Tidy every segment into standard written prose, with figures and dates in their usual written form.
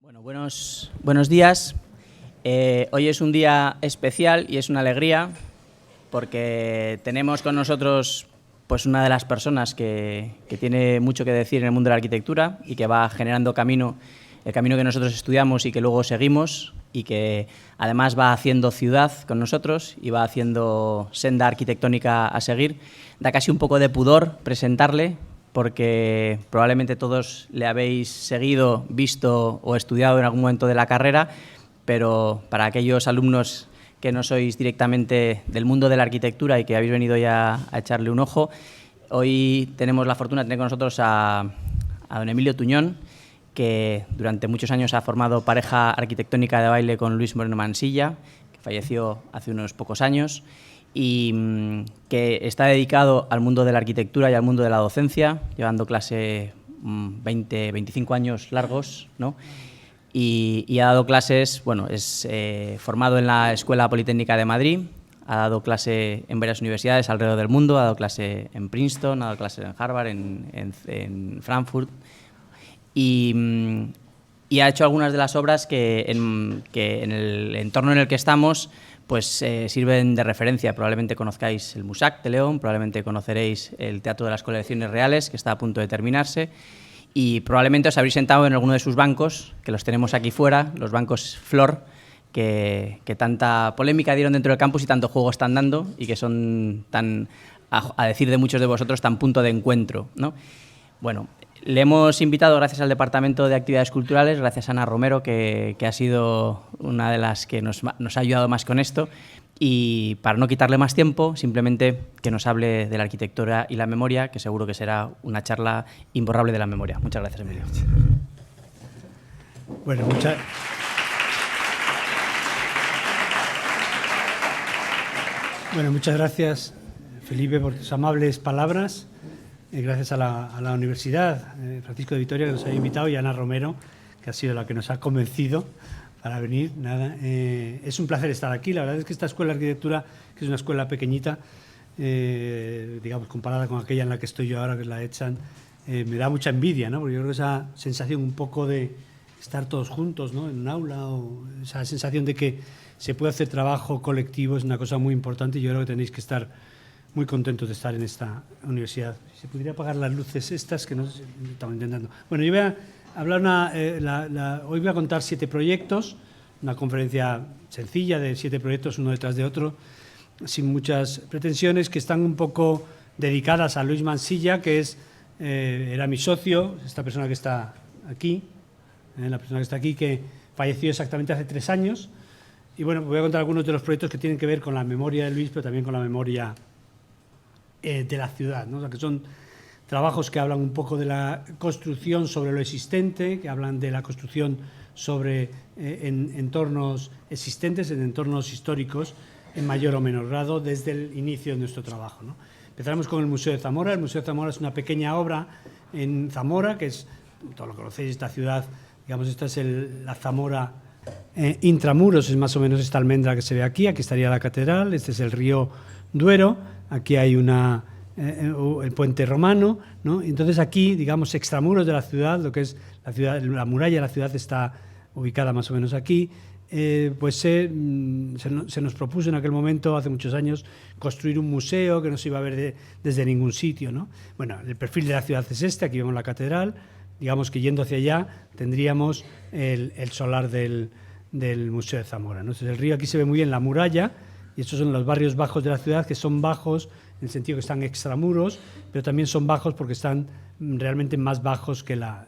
Bueno, buenos días. Hoy es un día especial y es una alegría porque tenemos con nosotros pues, una de las personas que tiene mucho que decir en el mundo de la arquitectura y que va generando el camino que nosotros estudiamos y que luego seguimos, y que además va haciendo ciudad con nosotros y va haciendo senda arquitectónica a seguir. Da casi un poco de pudor presentarle, porque probablemente todos le habéis seguido, visto o estudiado en algún momento de la carrera, pero para aquellos alumnos que no sois directamente del mundo de la arquitectura y que habéis venido ya a echarle un ojo, hoy tenemos la fortuna de tener con nosotros a don Emilio Tuñón, que durante muchos años ha formado pareja arquitectónica de baile con Luis Moreno Mansilla, que falleció hace unos pocos años, y que está dedicado al mundo de la arquitectura y al mundo de la docencia, llevando clase 25 años largos, ¿no? Y ha dado clases, bueno, es formado en la Escuela Politécnica de Madrid, ha dado clase en varias universidades alrededor del mundo, ha dado clase en Princeton, ha dado clase en Harvard, en Frankfurt, y ha hecho algunas de las obras que en el entorno en el que estamos pues sirven de referencia. Probablemente conozcáis el Musac de León, probablemente conoceréis el Teatro de las Colecciones Reales, que está a punto de terminarse, y probablemente os habréis sentado en alguno de sus bancos, que los tenemos aquí fuera, los bancos Flor, que tanta polémica dieron dentro del campus y tanto juego están dando, y que son tan, a decir de muchos de vosotros, tan punto de encuentro, ¿no? Bueno, le hemos invitado gracias al Departamento de Actividades Culturales, gracias a Ana Romero, que ha sido una de las que nos ha ayudado más con esto, y para no quitarle más tiempo, simplemente que nos hable de la arquitectura y la memoria, que seguro que será una charla imborrable de la memoria. Muchas gracias, Emilio. Bueno, muchas gracias, Felipe, por tus amables palabras. Gracias a la Universidad Francisco de Vitoria, que nos ha invitado, y a Ana Romero, que ha sido la que nos ha convencido para venir. Es un placer estar aquí. La verdad es que esta escuela de arquitectura, que es una escuela pequeñita, digamos, comparada con aquella en la que estoy yo ahora, que es la ETSAN, me da mucha envidia, ¿no? Porque yo creo que esa sensación un poco de estar todos juntos, ¿no?, en un aula, o esa sensación de que se puede hacer trabajo colectivo, es una cosa muy importante, y yo creo que tenéis que estar muy contentos de estar en esta universidad. Si se pudiera apagar las luces estas, que no sé si estamos intentando. Bueno, yo voy a hablar hoy voy a contar 7 proyectos, una conferencia sencilla de 7 proyectos, uno detrás de otro, sin muchas pretensiones, que están un poco dedicadas a Luis Mansilla, que era mi socio, esta persona que está aquí, que falleció exactamente hace 3 años. Y bueno, voy a contar algunos de los proyectos que tienen que ver con la memoria de Luis, pero también con la memoria de la ciudad, ¿no? O sea, que son trabajos que hablan un poco de la construcción sobre lo existente, que hablan de la construcción sobre en entornos existentes, en entornos históricos, en mayor o menor grado, desde el inicio de nuestro trabajo, ¿no? Empezaremos con el Museo de Zamora. El Museo de Zamora es una pequeña obra en Zamora, que es, todo lo conocéis, esta ciudad, digamos, esta es la Zamora intramuros, es más o menos esta almendra que se ve aquí. Aquí estaría la catedral, este es el río Duero, aquí hay el puente romano, ¿no? Entonces aquí, digamos, extramuros de la ciudad, lo que es la ciudad, la muralla de la ciudad está ubicada más o menos aquí. Pues se nos propuso en aquel momento, hace muchos años, construir un museo que no se iba a ver desde ningún sitio, ¿no? Bueno, el perfil de la ciudad es este, aquí vemos la catedral. Digamos que yendo hacia allá tendríamos el solar del Museo de Zamora, ¿no? Entonces el río aquí se ve muy bien, la muralla, y estos son los barrios bajos de la ciudad, que son bajos en el sentido que están extramuros, pero también son bajos porque están realmente más bajos que la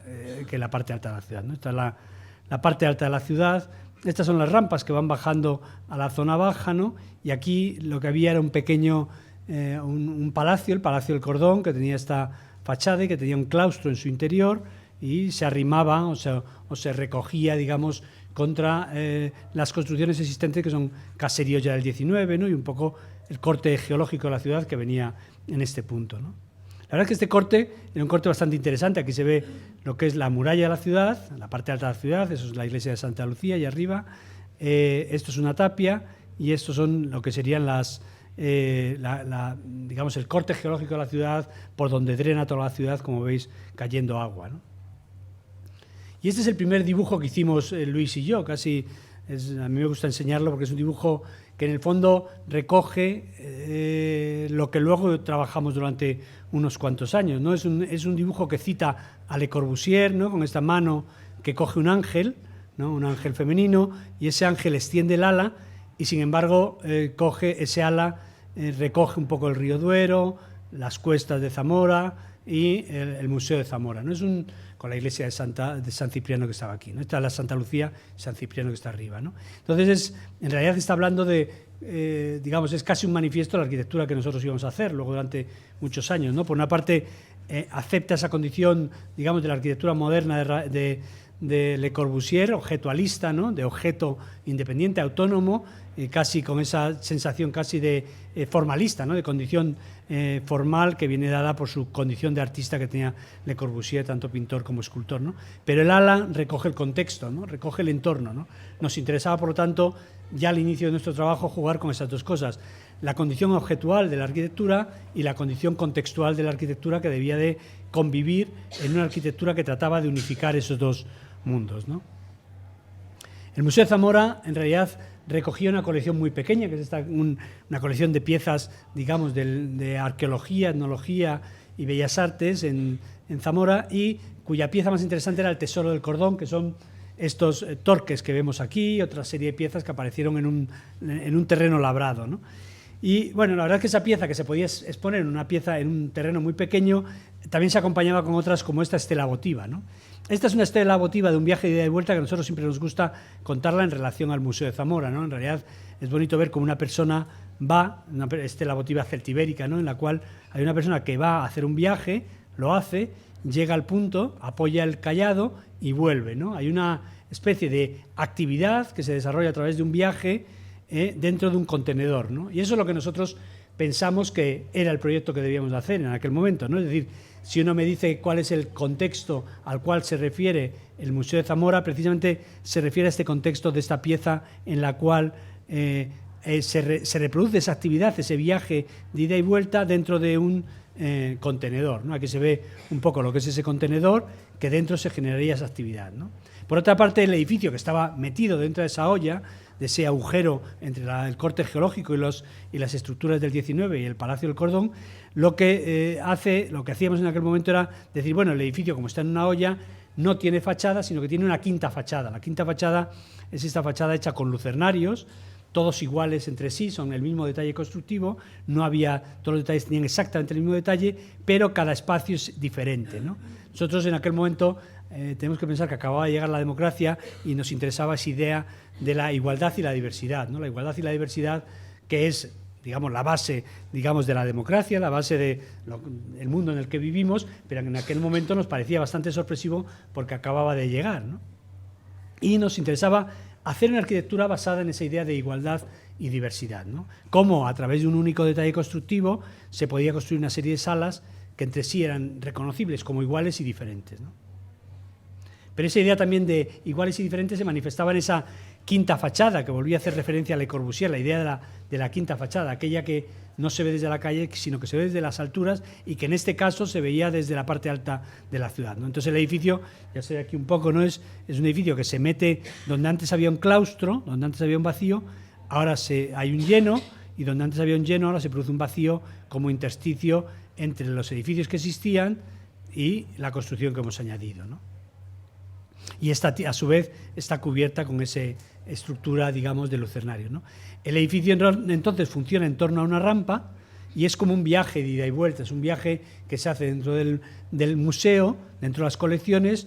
parte alta de la ciudad, ¿no? Esta es la parte alta de la ciudad. Estas son las rampas que van bajando a la zona baja, ¿no? Y aquí lo que había era un pequeño un palacio, el Palacio del Cordón, que tenía esta fachada y que tenía un claustro en su interior, y se arrimaba o se recogía, digamos, contra las construcciones existentes, que son caseríos ya del 19, ¿no? Y un poco el corte geológico de la ciudad que venía en este punto, ¿no? La verdad es que este corte era un corte bastante interesante. Aquí se ve lo que es la muralla de la ciudad, la parte alta de la ciudad, eso es la iglesia de Santa Lucía, y arriba esto es una tapia, y estos son lo que serían digamos, el corte geológico de la ciudad, por donde drena toda la ciudad, como veis, cayendo agua, ¿no? Y este es el primer dibujo que hicimos Luis y yo, casi a mí me gusta enseñarlo porque es un dibujo que en el fondo recoge lo que luego trabajamos durante unos cuantos años, ¿no? Es un dibujo que cita a Le Corbusier, ¿no? Con esta mano que coge un ángel, ¿no? Un ángel femenino, y ese ángel extiende el ala y sin embargo coge ese ala, recoge un poco el río Duero, las cuestas de Zamora y el Museo de Zamora, ¿no? Con la iglesia de San Cipriano que estaba aquí, ¿no? Esta es la Santa Lucía, San Cipriano que está arriba, ¿no? Entonces, en realidad está hablando de, digamos, es casi un manifiesto de la arquitectura que nosotros íbamos a hacer luego durante muchos años, ¿no? Por una parte, acepta esa condición, digamos, de la arquitectura moderna de Le Corbusier, objetualista, ¿no? De objeto independiente, autónomo, casi con esa sensación casi de formalista, ¿no? De condición formal que viene dada por su condición de artista que tenía Le Corbusier, tanto pintor como escultor, ¿no? Pero el ala recoge el contexto, ¿no? Recoge el entorno, ¿no? Nos interesaba, por lo tanto, ya al inicio de nuestro trabajo jugar con esas dos cosas, la condición objetual de la arquitectura y la condición contextual de la arquitectura que debía de convivir en una arquitectura que trataba de unificar esos dos mundos, ¿no? El Museo de Zamora, en realidad, recogía una colección muy pequeña, que es una colección de piezas, digamos, de arqueología, etnología y bellas artes en Zamora, y cuya pieza más interesante era el Tesoro del Cordón, que son estos torques que vemos aquí, otra serie de piezas que aparecieron en un terreno labrado, ¿no? Y bueno, la verdad es que esa pieza, que se podía exponer en un terreno muy pequeño, también se acompañaba con otras como esta estela votiva, ¿no? Esta es una estela votiva de un viaje de ida y vuelta que a nosotros siempre nos gusta contarla en relación al Museo de Zamora, ¿no? En realidad es bonito ver cómo una persona va, una estela votiva celtibérica, ¿no? En la cual hay una persona que va a hacer un viaje, lo hace, llega al punto, apoya el cayado y vuelve, ¿no? Hay una especie de actividad que se desarrolla a través de un viaje dentro de un contenedor, ¿no? Y eso es lo que nosotros pensamos que era el proyecto que debíamos de hacer en aquel momento, ¿no? Es decir, si uno me dice cuál es el contexto al cual se refiere el Museo de Zamora, precisamente se refiere a este contexto de esta pieza en la cual se reproduce esa actividad, ese viaje de ida y vuelta dentro de un contenedor, ¿no? Aquí se ve un poco lo que es ese contenedor, que dentro se generaría esa actividad, ¿no? Por otra parte, el edificio que estaba metido dentro de esa olla, de ese agujero entre el corte geológico y las estructuras del 19 y el Palacio del Cordón, lo que hacíamos en aquel momento era decir, bueno, el edificio, como está en una olla, no tiene fachada, sino que tiene una quinta fachada. La quinta fachada es esta fachada hecha con lucernarios, todos iguales entre sí, son el mismo detalle constructivo, todos los detalles tenían exactamente el mismo detalle, pero cada espacio es diferente, ¿no? Nosotros en aquel momento tenemos que pensar que acababa de llegar la democracia y nos interesaba esa idea de la igualdad y la diversidad, ¿no? La igualdad y la diversidad, que es, digamos, la base, digamos, de la democracia, la base del mundo en el que vivimos, pero en aquel momento nos parecía bastante sorpresivo porque acababa de llegar, ¿no? Y nos interesaba hacer una arquitectura basada en esa idea de igualdad y diversidad, ¿no? Cómo a través de un único detalle constructivo se podía construir una serie de salas que entre sí eran reconocibles como iguales y diferentes, ¿no? Pero esa idea también de iguales y diferentes se manifestaba en esa quinta fachada, que volvía a hacer referencia a Le Corbusier, la idea de la quinta fachada, aquella que no se ve desde la calle, sino que se ve desde las alturas y que en este caso se veía desde la parte alta de la ciudad, ¿no? Entonces el edificio, ya se ve aquí un poco, ¿no? Es un edificio que se mete donde antes había un claustro, donde antes había un vacío, ahora hay un lleno, y donde antes había un lleno ahora se produce un vacío como intersticio entre los edificios que existían y la construcción que hemos añadido, ¿no? Y esta, a su vez, está cubierta con esa estructura, digamos, de lucernario, ¿no? El edificio entonces funciona en torno a una rampa y es como un viaje de ida y vuelta, es un viaje que se hace dentro del museo, dentro de las colecciones,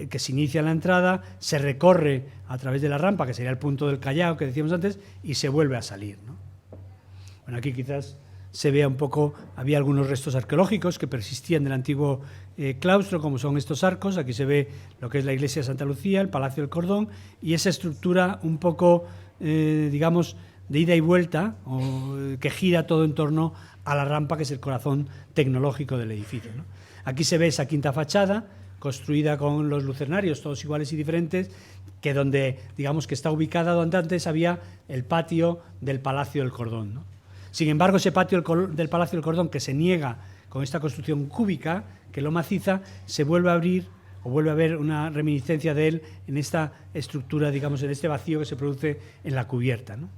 que se inicia en la entrada, se recorre a través de la rampa, que sería el punto del Callao que decíamos antes, y se vuelve a salir, ¿no? Bueno, aquí quizás se vea un poco, había algunos restos arqueológicos que persistían del antiguo claustro, como son estos arcos. Aquí se ve lo que es la iglesia de Santa Lucía, el Palacio del Cordón, y esa estructura un poco, digamos, de ida y vuelta, que gira todo en torno a la rampa, que es el corazón tecnológico del edificio, ¿no? Aquí se ve esa quinta fachada, construida con los lucernarios, todos iguales y diferentes, que donde, digamos, que está ubicada donde antes había el patio del Palacio del Cordón, ¿no? Sin embargo, ese patio del Palacio del Cordón, que se niega con esta construcción cúbica, que lo maciza, se vuelve a abrir o vuelve a haber una reminiscencia de él en esta estructura, digamos, en este vacío que se produce en la cubierta, ¿no?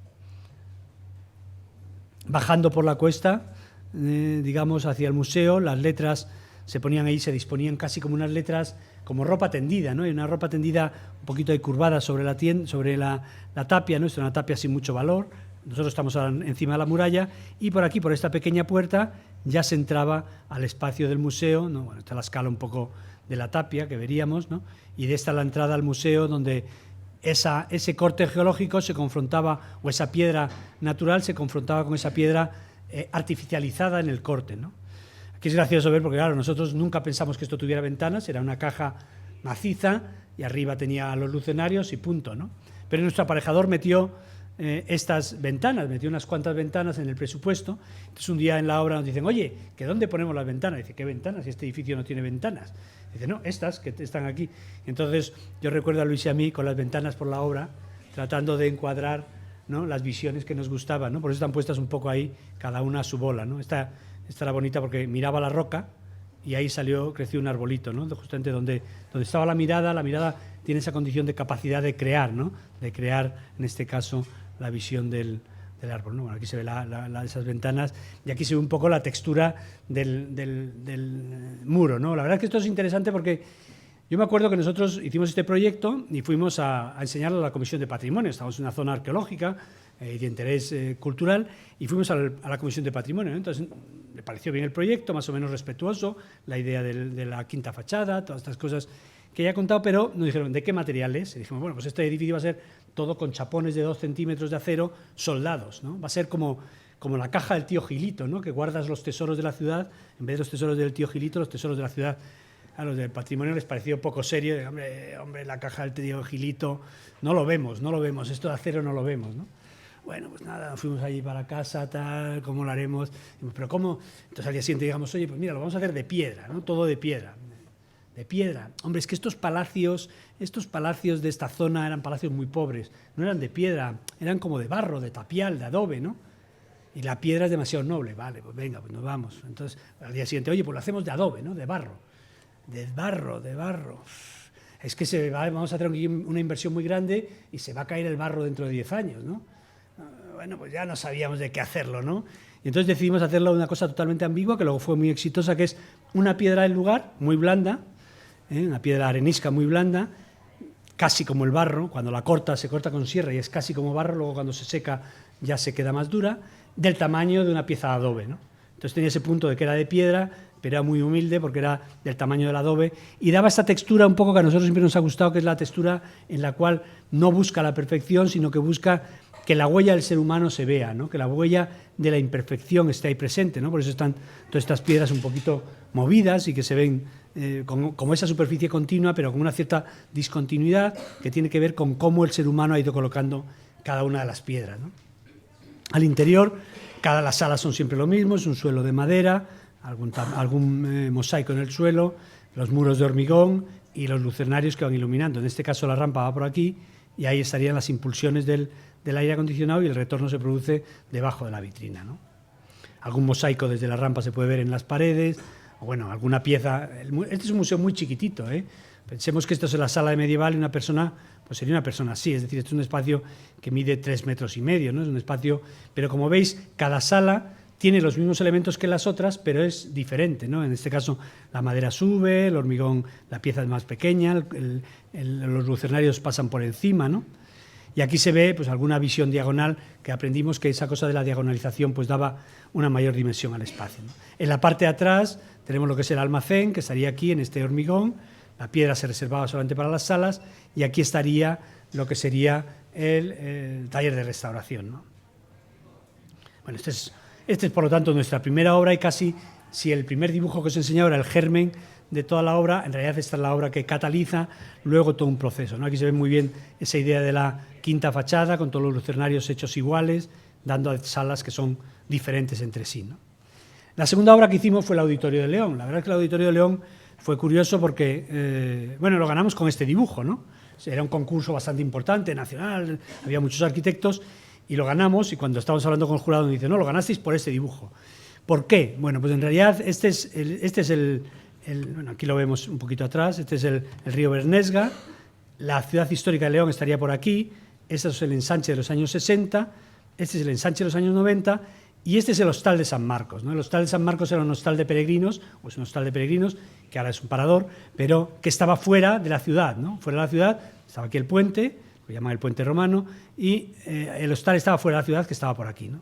Bajando por la cuesta, digamos, hacia el museo, las letras se ponían ahí, se disponían casi como unas letras, como ropa tendida, ¿no? Y una ropa tendida un poquito ahí curvada sobre la tapia, ¿no? Es una tapia sin mucho valor. Nosotros estamos encima de la muralla y por aquí, por esta pequeña puerta, ya se entraba al espacio del museo, ¿no? Bueno, está la escala un poco de la tapia que veríamos, ¿no? Y de esta la entrada al museo, donde ese corte geológico se confrontaba, o esa piedra natural se confrontaba con esa piedra artificializada en el corte, ¿no? Aquí es gracioso ver porque, claro, nosotros nunca pensamos que esto tuviera ventanas, era una caja maciza y arriba tenía los lucernarios y punto, ¿no? Pero nuestro aparejador metió estas ventanas, metió unas cuantas ventanas en el presupuesto. Entonces un día en la obra nos dicen, oye, ¿que dónde ponemos las ventanas? Dice, ¿qué ventanas? Si este edificio no tiene ventanas. Dice, no, estas que están aquí. Entonces yo recuerdo a Luis y a mí con las ventanas por la obra, tratando de encuadrar, ¿no?, las visiones que nos gustaban, ¿no? Por eso están puestas un poco ahí, cada una a su bola, ¿no? Esta era bonita porque miraba la roca y ahí creció un arbolito, ¿no? Justamente donde estaba la mirada tiene esa condición de capacidad de crear, ¿no? De crear, en este caso, la visión del árbol, ¿no? Bueno, aquí se ve esas ventanas y aquí se ve un poco la textura del muro, ¿no? La verdad es que esto es interesante porque yo me acuerdo que nosotros hicimos este proyecto y fuimos a enseñarlo a la Comisión de Patrimonio. Estamos en una zona arqueológica y de interés cultural y fuimos a la Comisión de Patrimonio, ¿no? Entonces le pareció bien el proyecto, más o menos respetuoso, la idea de la quinta fachada, todas estas cosas que ya he contado, pero nos dijeron, ¿de qué material es? Y dijimos, bueno, pues este edificio va a ser todo con chapones de 2 centímetros de acero soldados, ¿no? Va a ser como la caja del tío Gilito, ¿no? Que guardas los tesoros de la ciudad, en vez de los tesoros del tío Gilito, los tesoros de la ciudad. A los del patrimonio les pareció poco serio, hombre, la caja del tío Gilito, no lo vemos, esto de acero no lo vemos, ¿no? Bueno, pues nada, nos fuimos allí para casa, tal, ¿cómo lo haremos? Pero ¿cómo? Entonces al día siguiente digamos, oye, pues mira, lo vamos a hacer de piedra, ¿no? Todo de piedra. De piedra. Hombre, es que estos palacios de esta zona eran palacios muy pobres, no eran de piedra, eran como de barro, de tapial, de adobe, ¿no? Y la piedra es demasiado noble, vale, pues venga, pues nos vamos. Entonces al día siguiente, oye, pues lo hacemos de adobe, ¿no? De barro. Es que vamos a hacer una inversión muy grande y se va a caer el barro dentro de 10 años, ¿no? Bueno, pues ya no sabíamos de qué hacerlo, ¿no? Y entonces decidimos hacerlo una cosa totalmente ambigua, que luego fue muy exitosa, que es una piedra del lugar, muy blanda, una piedra arenisca muy blanda, casi como el barro, cuando la se corta con sierra y es casi como barro, luego cuando se seca ya se queda más dura, del tamaño de una pieza de adobe, ¿no? Entonces tenía ese punto de que era de piedra, pero era muy humilde porque era del tamaño del adobe y daba esta textura un poco que a nosotros siempre nos ha gustado, que es la textura en la cual no busca la perfección, sino que busca que la huella del ser humano se vea, ¿no? Que la huella de la imperfección esté ahí presente, ¿no? Por eso están todas estas piedras un poquito movidas y que se ven como esa superficie continua, pero con una cierta discontinuidad que tiene que ver con cómo el ser humano ha ido colocando cada una de las piedras, ¿no? Al interior, las salas son siempre lo mismo, es un suelo de madera, algún mosaico en el suelo, los muros de hormigón y los lucernarios que van iluminando. En este caso la rampa va por aquí y ahí estarían las impulsiones del aire acondicionado y el retorno se produce debajo de la vitrina, ¿no? Algún mosaico desde la rampa se puede ver en las paredes, o bueno, alguna pieza. Este es un museo muy chiquitito, ¿eh? Pensemos que esto es la sala medieval y una persona, pues sería una persona así, es decir, esto es un espacio que mide 3,5 metros, ¿no? Es un espacio, pero como veis, cada sala tiene los mismos elementos que las otras, pero es diferente, ¿no? En este caso la madera sube, el hormigón, la pieza es más pequeña, los lucernarios pasan por encima, ¿no? Y aquí se ve pues alguna visión diagonal que aprendimos que esa cosa de la diagonalización pues daba una mayor dimensión al espacio, ¿no? En la parte de atrás tenemos lo que es el almacén, que estaría aquí en este hormigón, la piedra se reservaba solamente para las salas y aquí estaría lo que sería el taller de restauración, ¿no? Bueno, este es por lo tanto nuestra primera obra y casi si el primer dibujo que os he enseñado era el germen de toda la obra, en realidad esta es la obra que cataliza luego todo un proceso, ¿no? Aquí se ve muy bien esa idea de la quinta fachada con todos los lucernarios hechos iguales, dando a salas que son diferentes entre sí, ¿no? La segunda obra que hicimos fue el Auditorio de León. La verdad es que el Auditorio de León fue curioso porque, bueno, lo ganamos con este dibujo, ¿no? Era un concurso bastante importante, nacional, había muchos arquitectos y lo ganamos y cuando estábamos hablando con el jurado nos dice, no, lo ganasteis por este dibujo. ¿Por qué? Bueno, pues en realidad este es bueno, aquí lo vemos un poquito atrás, este es el río Bernesga, la ciudad histórica de León estaría por aquí, este es el ensanche de los años 60, este es el ensanche de los años 90 y este es el Hostal de San Marcos, ¿no? El Hostal de San Marcos era un hostal de peregrinos, o es un hostal de peregrinos, que ahora es un parador, pero que estaba fuera de la ciudad, ¿no? Fuera de la ciudad estaba aquí el puente, lo llaman el puente romano, y el hostal estaba fuera de la ciudad, que estaba por aquí, ¿no?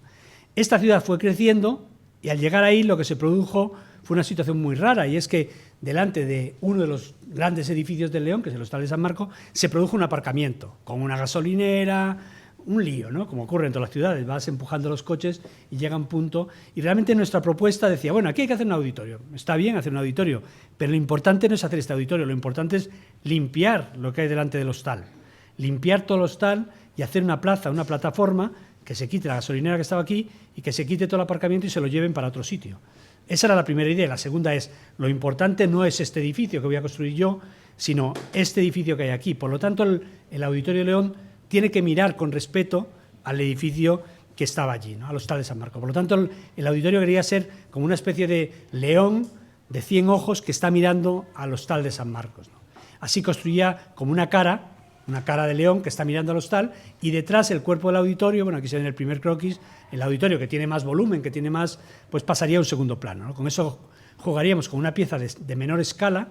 Esta ciudad fue creciendo y al llegar ahí lo que se produjo fue una situación muy rara, y es que delante de uno de los grandes edificios de León, que es el Hostal de San Marcos, se produjo un aparcamiento con una gasolinera, un lío, ¿no? Como ocurre en todas las ciudades, vas empujando los coches y llega un punto, y realmente nuestra propuesta decía, bueno, aquí hay que hacer un auditorio, está bien hacer un auditorio, pero lo importante no es hacer este auditorio, lo importante es limpiar lo que hay delante del hostal, limpiar todo el hostal y hacer una plaza, una plataforma, que se quite la gasolinera que estaba aquí y que se quite todo el aparcamiento y se lo lleven para otro sitio. Esa era la primera idea. La segunda es, lo importante no es este edificio que voy a construir yo, sino este edificio que hay aquí. Por lo tanto, el Auditorio de León tiene que mirar con respeto al edificio que estaba allí, ¿no? Al Hostal de San Marcos. Por lo tanto, el auditorio quería ser como una especie de león de 100 ojos que está mirando al Hostal de San Marcos, ¿no? Así construía como una cara de león que está mirando al hostal, y detrás el cuerpo del auditorio, bueno, aquí se ve en el primer croquis, el auditorio que tiene más volumen, que tiene más, pues pasaría a un segundo plano, ¿no? Con eso jugaríamos con una pieza de menor escala,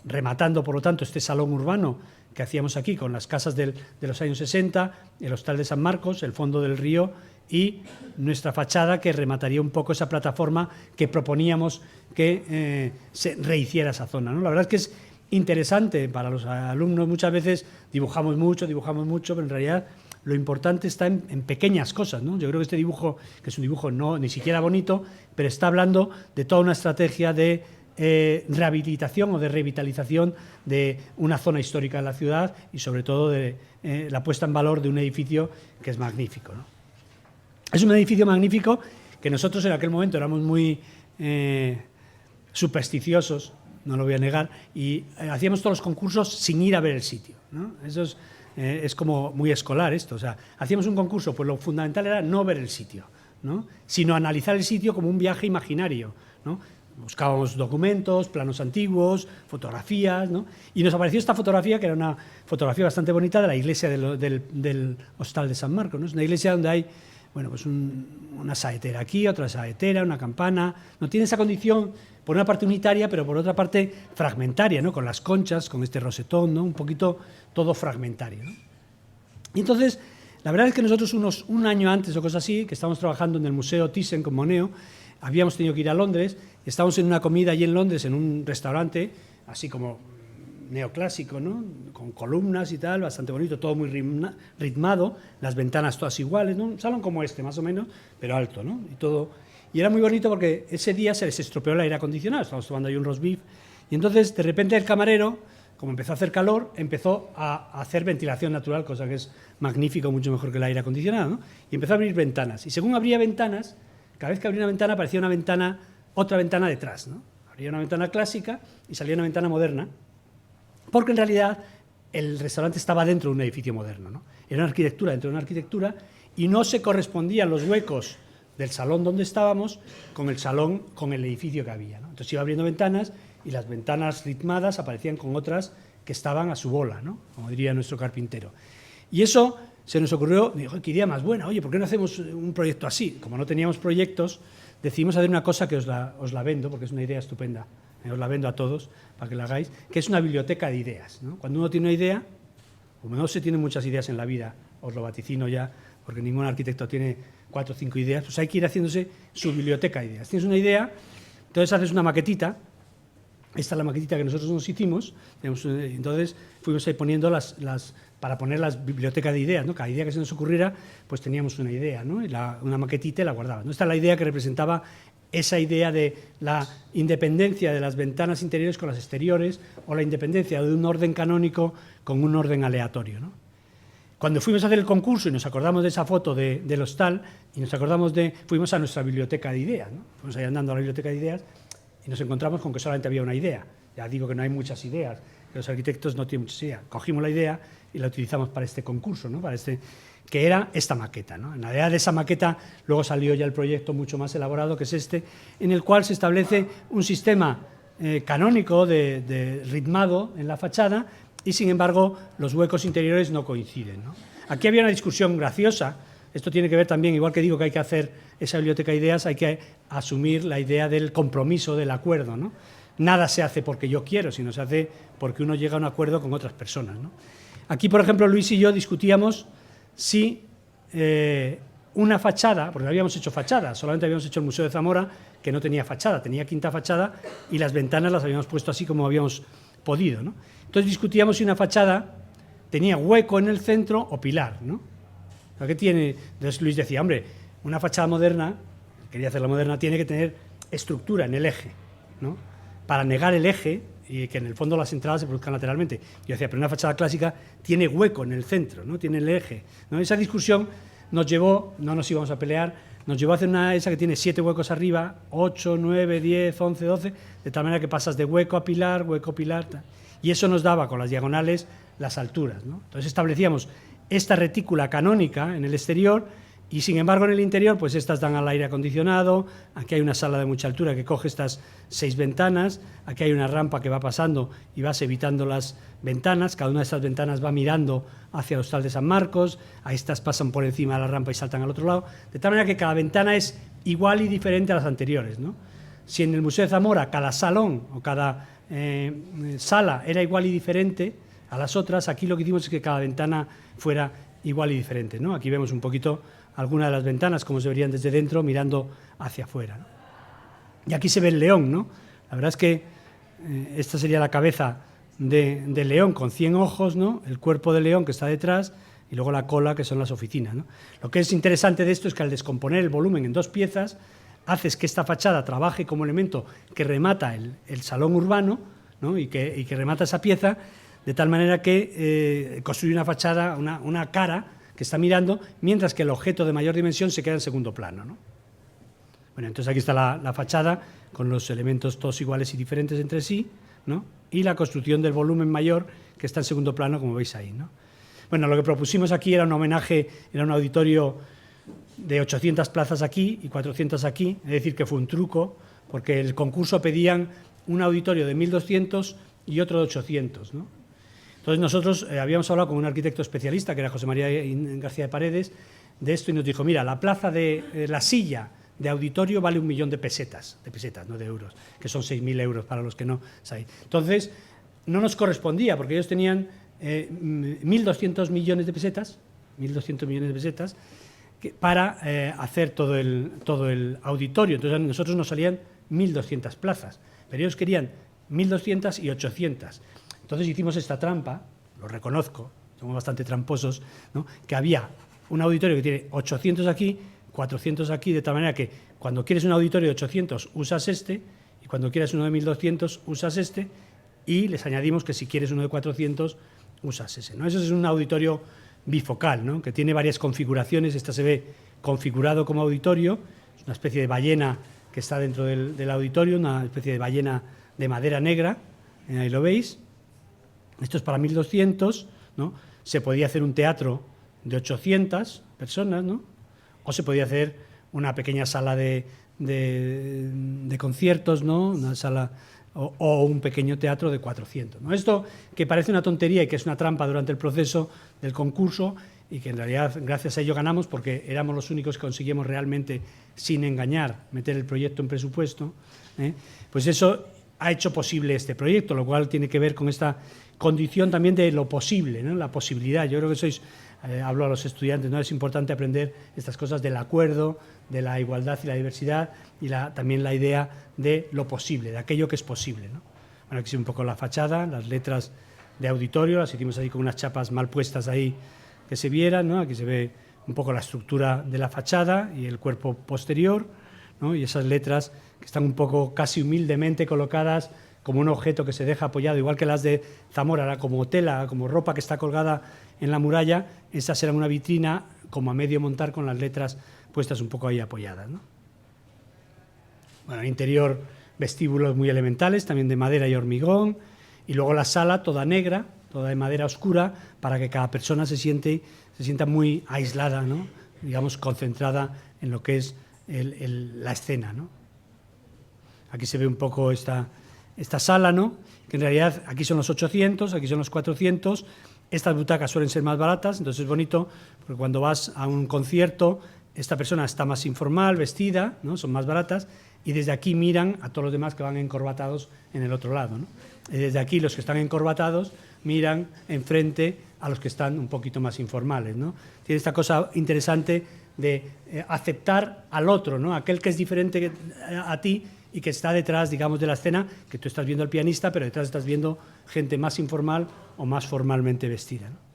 rematando, por lo tanto, este salón urbano que hacíamos aquí con las casas de los años 60, el Hostal de San Marcos, el fondo del río y nuestra fachada, que remataría un poco esa plataforma que proponíamos que se rehiciera esa zona, ¿no? La verdad es que es interesante para los alumnos. Muchas veces dibujamos mucho, pero en realidad lo importante está en pequeñas cosas, ¿no? Yo creo que este dibujo, que es un dibujo no ni siquiera bonito, pero está hablando de toda una estrategia de rehabilitación o de revitalización de una zona histórica de la ciudad y sobre todo de la puesta en valor de un edificio que es magnífico, ¿no? Es un edificio magnífico que nosotros en aquel momento éramos muy supersticiosos, no lo voy a negar, y hacíamos todos los concursos sin ir a ver el sitio, ¿no? Eso es como muy escolar esto, o sea, hacíamos un concurso, pues lo fundamental era no ver el sitio, ¿no? Sino analizar el sitio como un viaje imaginario, ¿no? Buscábamos documentos, planos antiguos, fotografías, ¿no? Y nos apareció esta fotografía, que era una fotografía bastante bonita de la iglesia del Hostal de San Marcos, ¿no? Es una iglesia donde hay, bueno, pues una saetera aquí, otra saetera, una campana. No tiene esa condición, por una parte unitaria, pero por otra parte fragmentaria, ¿no? Con las conchas, con este rosetón, ¿no? Un poquito todo fragmentario, ¿no? Y entonces, la verdad es que nosotros un año antes o cosas así, que estábamos trabajando en el Museo Thyssen con Moneo, habíamos tenido que ir a Londres, y estábamos en una comida allí en Londres, en un restaurante, así como neoclásico, ¿no? Con columnas y tal, bastante bonito, todo muy ritmado, las ventanas todas iguales, ¿no? Un salón como este, más o menos, pero alto, ¿no? Y era muy bonito porque ese día se les estropeó el aire acondicionado, estábamos tomando ahí un roast beef, y entonces de repente el camarero, como empezó a hacer calor, empezó a hacer ventilación natural, cosa que es magnífico, mucho mejor que el aire acondicionado, ¿no? Y empezó a abrir ventanas, y según abría ventanas, cada vez que abría una ventana aparecía una ventana, otra ventana detrás, ¿no? Abría una ventana clásica y salía una ventana moderna, porque en realidad el restaurante estaba dentro de un edificio moderno, ¿no? Era una arquitectura dentro de una arquitectura y no se correspondían los huecos del salón donde estábamos con el salón, con el edificio que había, ¿no? Entonces iba abriendo ventanas y las ventanas ritmadas aparecían con otras que estaban a su bola, ¿no? Como diría nuestro carpintero. Y eso se nos ocurrió, me dijo, qué idea más buena, oye, ¿por qué no hacemos un proyecto así? Como no teníamos proyectos, decidimos hacer una cosa que os la vendo, porque es una idea estupenda, os la vendo a todos para que la hagáis, que es una biblioteca de ideas, ¿no? Cuando uno tiene una idea, como no se tienen muchas ideas en la vida, os lo vaticino ya, porque ningún arquitecto tiene 4 o 5 ideas, pues hay que ir haciéndose su biblioteca de ideas. Tienes una idea, entonces haces una maquetita, esta es la maquetita que nosotros nos hicimos, entonces fuimos ahí poniendo para poner las bibliotecas de ideas, ¿no? Cada idea que se nos ocurriera, pues teníamos una idea, ¿no? Y una maquetita y la guardaba, ¿no? Esta es la idea que representaba esa idea de la independencia de las ventanas interiores con las exteriores, o la independencia de un orden canónico con un orden aleatorio, ¿no? Cuando fuimos a hacer el concurso y nos acordamos de esa foto del hostal, y fuimos a nuestra biblioteca de ideas, ¿no? Fuimos ahí andando a la biblioteca de ideas y nos encontramos con que solamente había una idea. Ya digo que no hay muchas ideas, que los arquitectos no tienen muchas ideas. Cogimos la idea y la utilizamos para este concurso, ¿no? Que era esta maqueta, ¿no? En la idea de esa maqueta luego salió ya el proyecto mucho más elaborado, que es este, en el cual se establece un sistema canónico de ritmado en la fachada y, sin embargo, los huecos interiores no coinciden, ¿no? Aquí había una discusión graciosa. Esto tiene que ver también, igual que digo que hay que hacer esa biblioteca de ideas, hay que asumir la idea del compromiso, del acuerdo, ¿no? Nada se hace porque yo quiero, sino se hace porque uno llega a un acuerdo con otras personas, ¿no? Aquí, por ejemplo, Luis y yo discutíamos si una fachada, porque no habíamos hecho fachada, solamente habíamos hecho el Museo de Zamora, que no tenía fachada, tenía quinta fachada, y las ventanas las habíamos puesto así como habíamos podido, ¿no? Entonces discutíamos si una fachada tenía hueco en el centro o pilar, ¿no? ¿Qué tiene? Entonces Luis decía, hombre, una fachada moderna, quería hacerla moderna, tiene que tener estructura en el eje, ¿no? Para negar el eje y que en el fondo las entradas se produzcan lateralmente. Yo decía, pero una fachada clásica tiene hueco en el centro, ¿no? Tiene el eje, ¿no? Esa discusión nos llevó, no nos íbamos a pelear, nos llevó a hacer esa que tiene 7 huecos arriba, 8, 9, 10, 11, 12, de tal manera que pasas de hueco a pilar, tal. Y eso nos daba con las diagonales las alturas, ¿no? Entonces establecíamos esta retícula canónica en el exterior y, sin embargo, en el interior, pues estas dan al aire acondicionado. Aquí hay una sala de mucha altura que coge estas 6 ventanas, aquí hay una rampa que va pasando y vas evitando las ventanas, cada una de estas ventanas va mirando hacia el Hostal de San Marcos, a estas pasan por encima de la rampa y saltan al otro lado, de tal manera que cada ventana es igual y diferente a las anteriores, ¿no? Si en el Museo de Zamora cada salón o cada sala era igual y diferente a las otras, aquí lo que hicimos es que cada ventana fuera igual y diferente, ¿no? Aquí vemos un poquito algunas de las ventanas, como se verían desde dentro, mirando hacia afuera, ¿no? Y aquí se ve el león, ¿no? La verdad es que esta sería la cabeza de león con 100 ojos, ¿no? El cuerpo de león que está detrás y luego la cola, que son las oficinas, ¿no? Lo que es interesante de esto es que al descomponer el volumen en 2 piezas, haces que esta fachada trabaje como elemento que remata el salón urbano, ¿no? y que remata esa pieza, de tal manera que construye una fachada, una cara que está mirando, mientras que el objeto de mayor dimensión se queda en segundo plano, ¿no? Bueno, entonces aquí está la fachada con los elementos todos iguales y diferentes entre sí, ¿no? Y la construcción del volumen mayor que está en segundo plano, como veis ahí, ¿no? Bueno, lo que propusimos aquí era un homenaje, era un auditorio de 800 plazas aquí y 400 aquí, es decir, que fue un truco, porque el concurso pedían un auditorio de 1.200 y otro de 800, ¿no? Entonces nosotros habíamos hablado con un arquitecto especialista, que era José María García de Paredes, de esto, y nos dijo, mira, la plaza de la silla de auditorio vale 1 millón de pesetas, no de euros, que son 6.000 euros para los que no saben. Entonces, no nos correspondía, porque ellos tenían 1.200 millones de pesetas, 1.200 millones de pesetas, para hacer todo el auditorio. Entonces, a nosotros nos salían 1.200 plazas, pero ellos querían 1.200 y 800. Entonces hicimos esta trampa, lo reconozco, somos bastante tramposos, ¿no? Que había un auditorio que tiene 800 aquí, 400 aquí, de tal manera que cuando quieres un auditorio de 800 usas este, y cuando quieres uno de 1.200 usas este, y les añadimos que si quieres uno de 400 usas ese, ¿no? Eso es un auditorio bifocal, ¿no? Que tiene varias configuraciones. Esta se ve configurado como auditorio, es una especie de ballena que está dentro del auditorio, una especie de ballena de madera negra, ahí lo veis. Esto es para 1.200, ¿no? Se podía hacer un teatro de 800 personas, ¿no? O se podía hacer una pequeña sala de conciertos, ¿no? Una sala o un pequeño teatro de 400, ¿no? Esto que parece una tontería y que es una trampa durante el proceso del concurso, y que en realidad gracias a ello ganamos, porque éramos los únicos que conseguimos realmente, sin engañar, meter el proyecto en presupuesto, pues eso ha hecho posible este proyecto, lo cual tiene que ver con esta condición también de lo posible, ¿no? La posibilidad. Yo creo que hablo a los estudiantes, ¿no? Es importante aprender estas cosas del acuerdo, de la igualdad y la diversidad, y también la idea de lo posible, de aquello que es posible, ¿no? Bueno, aquí es un poco la fachada, las letras de auditorio, las hicimos ahí con unas chapas mal puestas ahí que se vieran, ¿no? Aquí se ve un poco la estructura de la fachada y el cuerpo posterior, ¿no? Y esas letras que están un poco casi humildemente colocadas como un objeto que se deja apoyado, igual que las de Zamora, como tela, como ropa que está colgada en la muralla. Esas eran una vitrina como a medio montar con las letras puestas un poco ahí apoyadas, ¿no? Bueno, interior, vestíbulos muy elementales, también de madera y hormigón, y luego la sala toda negra, toda de madera oscura, para que cada persona se sienta muy aislada, ¿no? Digamos, concentrada en lo que es la escena, ¿no? Aquí se ve un poco esta esta sala, ¿no? Que en realidad aquí son los 800, aquí son los 400. Estas butacas suelen ser más baratas, entonces es bonito porque cuando vas a un concierto, esta persona está más informal, vestida, ¿no? Son más baratas, y desde aquí miran a todos los demás que van encorbatados en el otro lado, ¿no? Y desde aquí los que están encorbatados miran enfrente a los que están un poquito más informales, ¿no? Tiene esta cosa interesante de aceptar al otro, ¿no? Aquel que es diferente a ti y que está detrás, digamos, de la escena, que tú estás viendo al pianista, pero detrás estás viendo gente más informal o más formalmente vestida, ¿no?